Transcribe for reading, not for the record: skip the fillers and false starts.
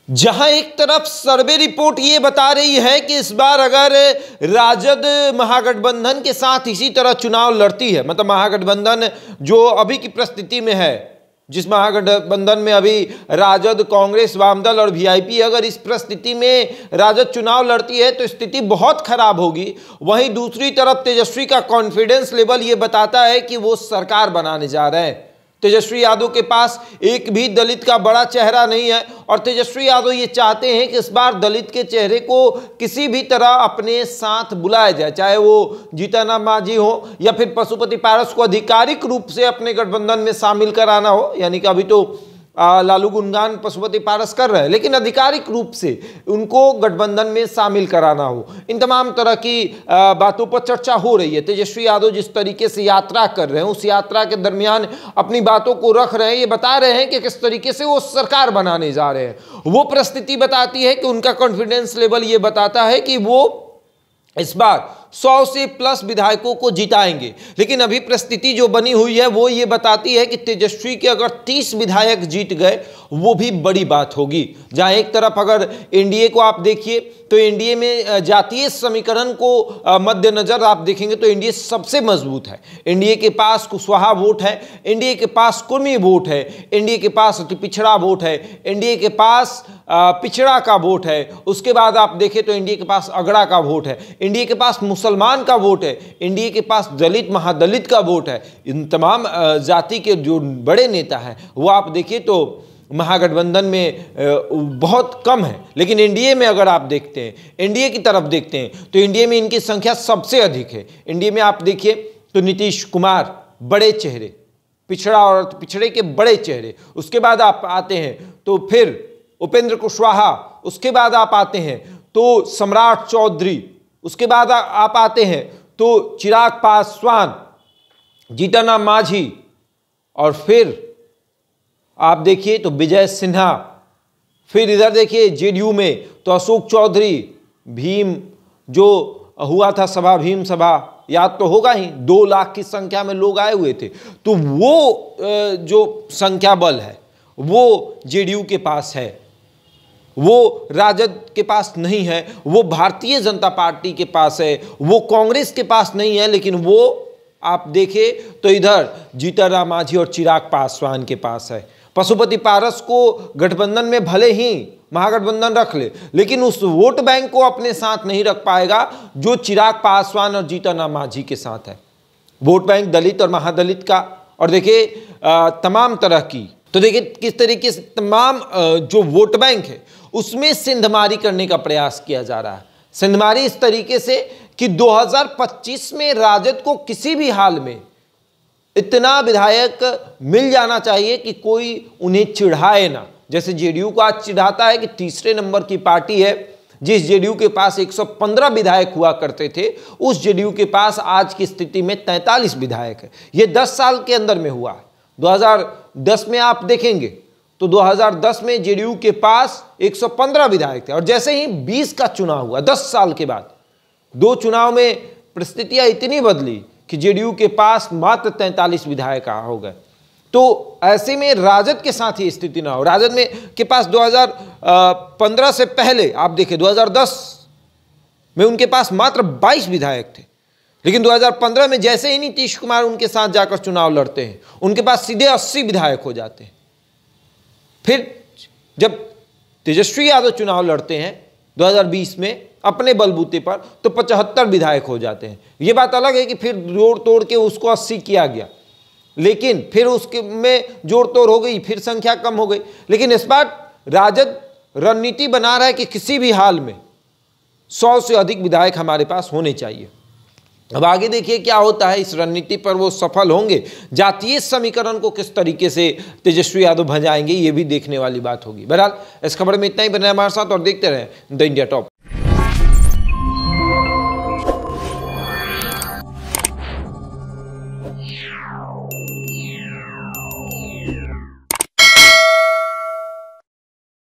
जहां एक तरफ सर्वे रिपोर्ट ये बता रही है कि इस बार अगर राजद महागठबंधन के साथ इसी तरह चुनाव लड़ती है, मतलब महागठबंधन जो अभी की परिस्थिति में है, जिस महागठबंधन में अभी राजद, कांग्रेस, वामदल और वीआईपी, अगर इस परिस्थिति में राजद चुनाव लड़ती है तो स्थिति बहुत खराब होगी। वहीं दूसरी तरफ तेजस्वी का कॉन्फिडेंस लेवल ये बताता है कि वो सरकार बनाने जा रहे हैं। तेजस्वी यादव के पास एक भी दलित का बड़ा चेहरा नहीं है और तेजस्वी यादव ये चाहते हैं कि इस बार दलित के चेहरे को किसी भी तरह अपने साथ बुलाया जाए, चाहे वो जीतन मांझी हो या फिर पशुपति पारस को आधिकारिक रूप से अपने गठबंधन में शामिल कराना हो। यानी कि अभी तो लालू गुणगान पशुपति पारस कर रहे हैं, लेकिन आधिकारिक रूप से उनको गठबंधन में शामिल कराना हो। इन तमाम तरह की बातों पर चर्चा हो रही है। तेजस्वी यादव जिस तरीके से यात्रा कर रहे हैं, उस यात्रा के दरमियान अपनी बातों को रख रहे हैं, ये बता रहे हैं कि किस तरीके से वो सरकार बनाने जा रहे हैं। वो परिस्थिति बताती है कि उनका कॉन्फिडेंस लेवल ये बताता है कि वो इस बार 100 से प्लस विधायकों को जिताएंगे। लेकिन अभी परिस्थिति जो बनी हुई है वो ये बताती है कि तेजस्वी के अगर 30 विधायक जीत गए वो भी बड़ी बात होगी। जहां एक तरफ अगर एनडीए को आप देखिए तो एनडीए में जातीय समीकरण को मद्देनजर आप देखेंगे तो एनडीए सबसे मजबूत है। एनडीए के पास कुशवाहा वोट है, एनडीए के पास कुर्मी वोट है, एनडीए के पास अति पिछड़ा वोट है, एनडीए के पास पिछड़ा का वोट है। उसके बाद आप देखें तो एनडीए के पास अगड़ा का वोट है, एनडीए के पास मुसलमान का वोट है, एनडीए के पास दलित महादलित का वोट है। इन तमाम जाति के जो बड़े नेता हैं वो आप देखिए तो महागठबंधन में बहुत कम है। लेकिन एनडीए में अगर आप देखते हैं, एनडीए की तरफ देखते हैं तो एनडीए में इनकी संख्या सबसे अधिक है। एनडीए में आप देखिए तो नीतीश कुमार बड़े चेहरे, पिछड़ा और पिछड़े के बड़े चेहरे। उसके बाद आप आते हैं तो फिर उपेंद्र कुशवाहा, उसके बाद आप आते हैं तो सम्राट चौधरी, उसके बाद आप आते हैं तो चिराग पासवान, जीतन मांझी, और फिर आप देखिए तो विजय सिन्हा। फिर इधर देखिए जेडीयू में तो अशोक चौधरी, भीम जो हुआ था सभा, भीम सभा याद तो होगा ही, 2 लाख की संख्या में लोग आए हुए थे। तो वो जो संख्या बल है वो जेडीयू के पास है, वो राजद के पास नहीं है, वो भारतीय जनता पार्टी के पास है, वो कांग्रेस के पास नहीं है। लेकिन वो आप देखें तो इधर जीतन राम मांझी और चिराग पासवान के पास है। पशुपति पारस को गठबंधन में भले ही महागठबंधन रख ले, लेकिन उस वोट बैंक को अपने साथ नहीं रख पाएगा जो चिराग पासवान और जीतन राम मांझी के साथ है। वोट बैंक दलित और महादलित का, और देखिए तमाम तरह की, तो देखिए किस तरीके से तमाम जो वोट बैंक है उसमें सिंधमारी करने का प्रयास किया जा रहा है। सिंधमारी इस तरीके से कि 2025 में राजद को किसी भी हाल में इतना विधायक मिल जाना चाहिए कि कोई उन्हें चिढ़ाए ना। जैसे जेडीयू को आज चिढ़ाता है कि तीसरे नंबर की पार्टी है। जिस जेडीयू के पास 115 विधायक हुआ करते थे, उस जेडीयू के पास आज की स्थिति में 43 विधायक है। ये 10 साल के अंदर में हुआ है। 2010 में आप देखेंगे तो 2010 में जेडीयू के पास 115 विधायक थे, और जैसे ही 20 का चुनाव हुआ, 10 साल के बाद 2 चुनाव में परिस्थितियां इतनी बदली कि जेडीयू के पास मात्र 43 विधायक हो गए। तो ऐसे में राजद के साथ ही स्थिति ना हो। राजद में के पास 2015 से पहले आप देखें 2010 में उनके पास मात्र 22 विधायक थे, लेकिन 2015 में जैसे ही नीतीश कुमार उनके साथ जाकर चुनाव लड़ते हैं, उनके पास सीधे 80 विधायक हो जाते हैं। फिर जब तेजस्वी यादव चुनाव लड़ते हैं 2020 में अपने बलबूते पर, तो 75 विधायक हो जाते हैं। ये बात अलग है कि फिर जोड़ तोड़ के उसको 80 किया गया, लेकिन फिर उसके में जोड़ तोड़ हो गई, फिर संख्या कम हो गई। लेकिन इस बार राजद रणनीति बना रहा है कि किसी भी हाल में 100 से अधिक विधायक हमारे पास होने चाहिए। अब आगे देखिए क्या होता है, इस रणनीति पर वो सफल होंगे, जातीय समीकरण को किस तरीके से तेजस्वी यादव भजाएंगे, ये भी देखने वाली बात होगी। बहरहाल इस खबर में इतना ही। बने हमारे साथ और देखते रहें द इंडिया टॉप।